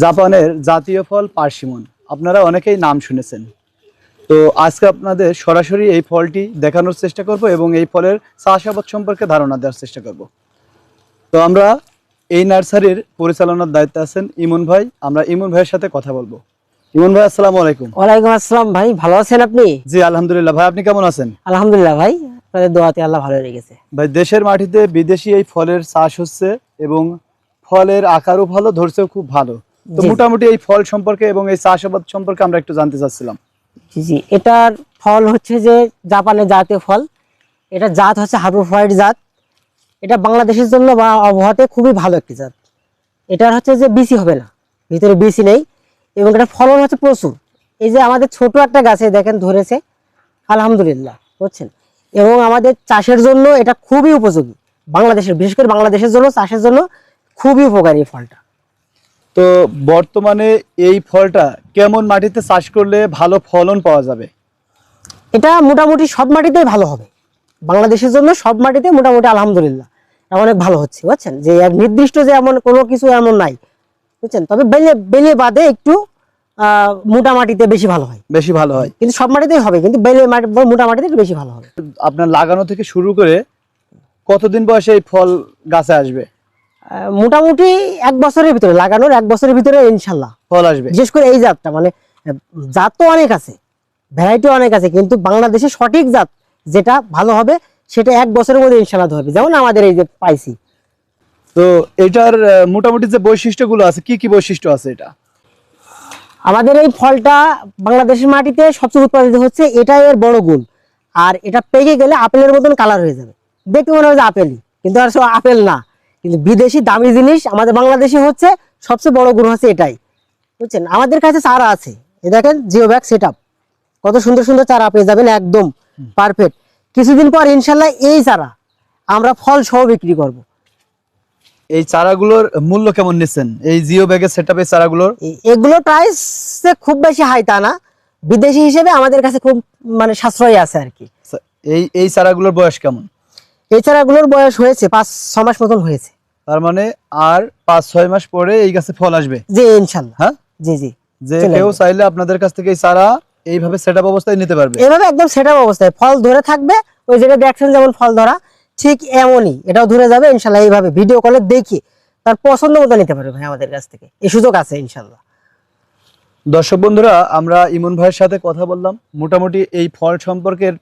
জাপানের জাতীয় ফল পার্সিমন, আপনারা অনেকেই নাম শুনেছেন। তো আজকে আপনাদের সরাসরি এই ফলটি দেখানোর চেষ্টা করব এবং এই ফলের চাষাবাদ সম্পর্কে ধারণা দেওয়ার চেষ্টা করব। তো আমরা এই নার্সারির পরিচালনার দায়িত্বে আছেন ইমন ভাই। আমরা ইমন ভাইয়ের সাথে কথা বলবো। ইমন ভাই, আসসালামু আলাইকুম। ওয়ালাইকুম আসসালাম ভাই, ভালো আছেন আপনি? জি আলহামদুলিল্লাহ। ভাই আপনি কেমন আছেন? আলহামদুলিল্লাহ ভাই, আপনাদের দোয়াতে আল্লাহ ভালো রেখেছে। ভাই দেশের মাটিতে বিদেশি এই ফলের চাষ হচ্ছে এবং ফলের আকারও ভালো, ধরছেও খুব ভালো। তো জি। মোটামুটি এই ফল সম্পর্কে এবং এই চাষাবাদ সম্পর্কে আমরা একটু জানতে চাচ্ছিলাম। জি জি, এটার ফল হচ্ছে যে জাপানের জাতীয় ফল। এটা জাত হচ্ছে হার্বাল হোয়াইট জাত। এটা বাংলাদেশের জন্য বা আবহাওয়াতে খুবই ভালো একটি জাত। এটার হচ্ছে যে বিসি হবে না, ভিতরে বিসি নেই এবং এটা ফলন হচ্ছে প্রচুর। এই যে আমাদের ছোট একটা গাছে দেখেন ধরেছে, আলহামদুলিল্লাহ, বুঝছেন। এবং আমাদের চাষের জন্য এটা খুবই উপযোগী। বাংলাদেশের, বিশেষ করে বাংলাদেশের জন্য, চাষের জন্য খুবই উপকারী এই ফলটা। তো বর্তমানে এই ফলটা কেমন মাটিতে চাষ করলে ভালো ফলন পাওয়া যাবে? এটা মোটামুটি সব মাটিতেই ভালো হবে। বাংলাদেশের জন্য সব মাটিতে মোটামুটি আলহামদুলিল্লাহ অনেক ভালো হচ্ছে, বুঝছেন। যে এক নির্দিষ্ট যে এমন কোনো কিছু এমন নাই, বুঝছেন। তবে বেলে বেলে বাদে একটু মোটা মাটিতে বেশি ভালো হয়, বেশি ভালো হয়। কিন্তু সব মাটিতেই হবে, কিন্তু বেলে মাটি মোটা মাটিতে একটু বেশি ভালো হবে। আপনার লাগানো থেকে শুরু করে কতদিন বয়সে এই ফল গাছে আসবে? মোটামুটি 1 বছরের ভিতরে, লাগানোর 1 বছরের ভিতরে ইনশাল্লাহ ফল আসবে। বিশেষ করে এই জাতটা, মানে জাত তো অনেক আছে, ভ্যারাইটি অনেক আছে, কিন্তু বাংলাদেশে সঠিক জাত যেটা ভালো হবে সেটা 1 বছরের মধ্যে ইনশাল্লাহ ধরবে, যেমন আমাদের এই যে পাইছি। তো এটার মোটামুটি যে বৈশিষ্ট্যগুলো আছে, কি কি বৈশিষ্ট্য আছে এটা? আমাদের এই ফলটা বাংলাদেশের মাটিতে সবচেয়ে উৎপাদিত হচ্ছে, এটা এর বড় গুণ। আর এটা পেকে গেলে আপেলের মতন কালার হয়ে যাবে, দেখতে মনে হয় যে আপেলই, কিন্তু আসলে আপেল না। কিন্তু বিদেশি দামি জিনিস আমাদের বাংলাদেশে হচ্ছে সবচেয়ে বড় গুণ হচ্ছে এটাই, বুঝছেন। আমাদের কাছে চারা আছে, এই দেখেন জিও ব্যাগ সেট আপ, কত সুন্দর সুন্দর চারা পেয়ে যাবেন, একদম পারফেক্ট। কিছুদিন পর ইনশাল্লাহ এই চারা আমরা ফল সহ বিক্রি করব। এই চারাগুলোর মূল্য কেমন নিচ্ছেন? এই জিও ব্যাগের সেটআপের চারাগুলোর এগুলো প্রাইস খুব বেশি হাই তা না, বিদেশি হিসেবে আমাদের কাছে খুব মানে সাশ্রয়ী আছে আর কি। এই এই চারাগুলোর বয়স কেমন? এই চারাগুলোর বয়স হয়েছে 5-6 মাস মতন হয়েছে। তার মানে আর 5-6 মাস পরে এই গাছে ফল আসবে। জি ইনশাল্লাহ। হ্যাঁ, জি জি, যে কেউ চাইলে আপনাদের কাছ থেকে এই চারা এইভাবে সেটআপ অবস্থায় নিতে পারবে। এভাবে একদম সেটআপ অবস্থায় ফল ধরে থাকবে, ওই জায়গায় দেখছেন যেমন ফল ধরা, ঠিক এমনই এটাও ধরে যাবে ইনশাল্লাহ। এইভাবে ভিডিও কলে দেখি তার পছন্দ মতো নিতে পারবে ভাই, আমাদের কাছ থেকে এই সুযোগ আছে ইনশাল্লাহ। দর্শক বন্ধুরা, আমরা ইমন ভাইয়ের সাথে কথা বললাম, মোটামুটি এই ফল সম্পর্কের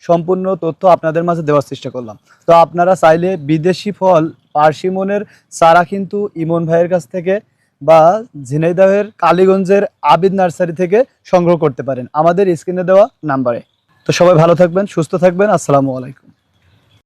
সম্পূর্ণ তথ্য আপনাদের মাঝে দেওয়ার চেষ্টা করলাম। তো আপনারা চাইলে বিদেশি ফল পার্সিমনের চারা কিন্তু ইমন ভাইয়ের কাছ থেকে বা ঝিনাইদহের কালীগঞ্জের আবিদ নার্সারি থেকে সংগ্রহ করতে পারেন আমাদের স্ক্রিনে দেওয়া নাম্বারে। তো সবাই ভালো থাকবেন, সুস্থ থাকবেন। আসসালামু আলাইকুম।